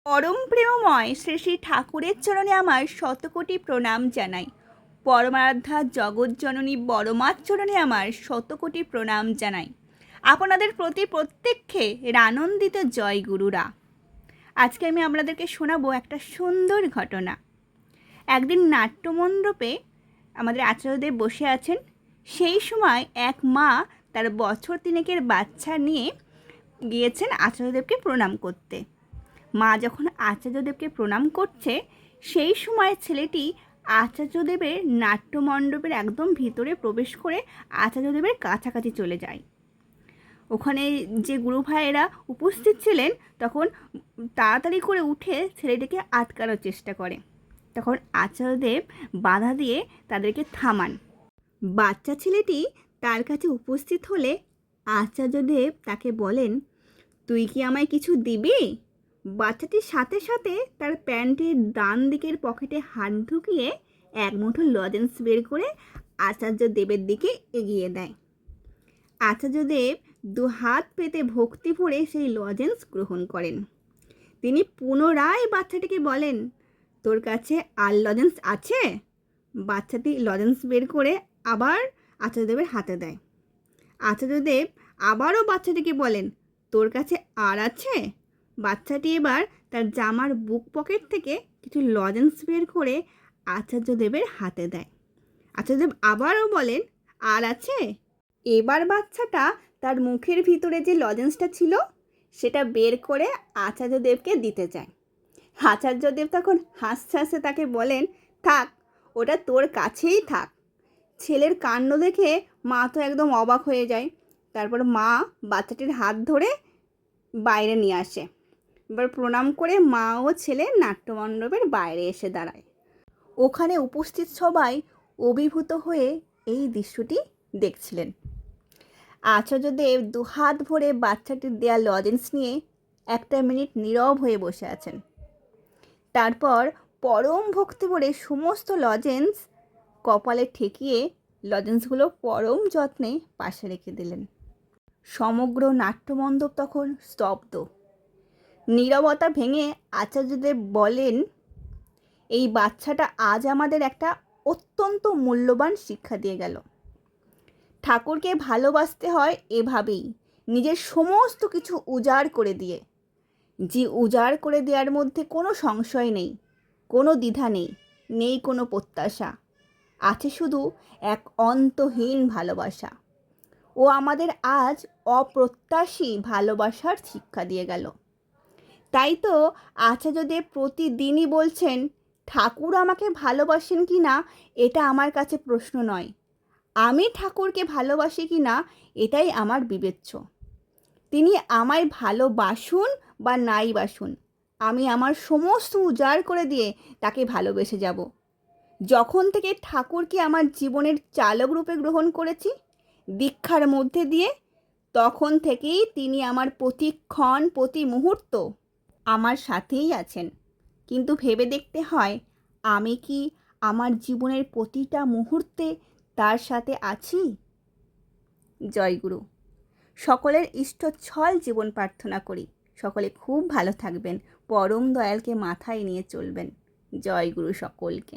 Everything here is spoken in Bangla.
পরম প্রেমময় শ্রী শ্রী ঠাকুরের চরণে আমার শতকোটি প্রণাম জানাই। পরমারাধ্যা জগৎজননী বড়মার চরণে আমার শতকোটি প্রণাম জানাই। আপনাদের প্রতি প্রত্যেককে আনন্দিত জয় গুরুরা। আজকে আমি আপনাদেরকে শোনাবো একটা সুন্দর ঘটনা। একদিন নাট্যমণ্ডপে আমাদের আচার্যদেব বসে আছেন। সেই সময় এক মা তার বছর তিনেকের বাচ্চা নিয়ে গিয়েছেন আচার্যদেবকে প্রণাম করতে। মা যখন আচার্যদেবকে প্রণাম করছে, সেই সময় ছেলেটি আচার্যদেবের নাট্যমণ্ডপের একদম ভিতরে প্রবেশ করে আচার্যদেবের কাছাকাছি চলে যায়। ওখানে যে গুরু ভাইয়েরা উপস্থিত ছিলেন তখন তাড়াতাড়ি করে উঠে ছেলেটিকে আটকানোর চেষ্টা করে। তখন আচার্যদেব বাধা দিয়ে তাদেরকে থামান। বাচ্চা ছেলেটি তার কাছে উপস্থিত হলে আচার্যদেব তাকে বলেন, তুই কি আমায় কিছু দিবি? বাচ্চাটির সাথে সাথে তার প্যান্টের ডান দিকের পকেটে হাত ঢুকিয়ে এক মুঠো লজেন্স বের করে আচার্যদেবের দিকে এগিয়ে দেয়। আচার্যদেব দু হাত পেতে ভক্তি ভরে সেই লজেন্স গ্রহণ করেন। তিনি পুনরায় বাচ্চাটিকে বলেন, তোর কাছে আর লজেন্স আছে? বাচ্চাটি লজেন্স বের করে আবার আচার্যদেবের হাতে দেয়। আচার্যদেব আবারও বাচ্চাটিকে বলেন, তোর কাছে আর আছে? বাচ্চাটি এবার তার জামার বুক পকেট থেকে কিছু লজেন্স বের করে আচার্যদেবের হাতে দেয়। আচার্যদেব আবারও বলেন, আর আছে? এবার বাচ্চাটা তার মুখের ভিতরে যে লজেন্সটা ছিল সেটা বের করে আচার্যদেবকে দিতে চায়। আচার্যদেব তখন হাসতে হাসতে তাকে বলেন, থাক, ওটা তোর কাছেই থাক। ছেলের কাণ্ড দেখে মা তো একদম অবাক হয়ে যায়। তারপর মা বাচ্চাটির হাত ধরে বাইরে নিয়ে আসে। এবার প্রণাম করে মা ও ছেলে নাট্যমণ্ডপের বাইরে এসে দাঁড়ায়। ওখানে উপস্থিত সবাই অভিভূত হয়ে এই দৃশ্যটি দেখছিলেন। আচার্যদেব দুহাত ভরে বাচ্চাটির দেয়া লজেন্স নিয়ে একটা মিনিট নীরব হয়ে বসে আছেন। তারপর পরম ভক্তি ভরে সমস্ত লজেন্স কপালে ঠেকিয়ে লজেন্সগুলো পরম যত্নে পাশে রেখে দিলেন। সমগ্র নাট্যমণ্ডপ তখন স্তব্ধ। নীরবতা ভেঙে আচার্যদেব বলেন, এই বাচ্চাটা আজ আমাদের একটা অত্যন্ত মূল্যবান শিক্ষা দিয়ে গেল। ঠাকুরকে ভালোবাসতে হয় এভাবেই, নিজের সমস্ত কিছু উজাড় করে দিয়ে। যে উজাড় করে দেওয়ার মধ্যে কোনো সংশয় নেই, কোনো দ্বিধা নেই, নেই কোনো প্রত্যাশা, আছে শুধু এক অন্তহীন ভালোবাসা। ও আমাদের আজ অপ্রত্যাশী ভালোবাসার শিক্ষা দিয়ে গেল। তাই তো আচার্যদেব প্রতিদিনই বলছেন, ঠাকুর আমাকে ভালোবাসেন কি না এটা আমার কাছে প্রশ্ন নয়, আমি ঠাকুরকে ভালোবাসি কি না এটাই আমার বিবেচ্য। তিনি আমায় ভালোবাসুন বা নাই বাসুন, আমি আমার সমস্ত উজাড় করে দিয়ে তাকে ভালোবেসে যাব। যখন থেকে ঠাকুরকে আমার জীবনের চালক রূপে গ্রহণ করেছি দীক্ষার মধ্যে দিয়ে, তখন থেকেই তিনি আমার প্রতিক্ষণ প্রতি মুহূর্ত আমার সাথেই আছেন। কিন্তু ভেবে দেখতে হয়, আমি কি আমার জীবনের প্রতিটা মুহূর্তে তার সাথে আছি? জয়গুরু। সকলের ইষ্টচ্ছল জীবন প্রার্থনা করি। সকলে খুব ভালো থাকবেন, পরম দয়ালকে মাথায় নিয়ে চলবেন। জয়গুরু সকলকে।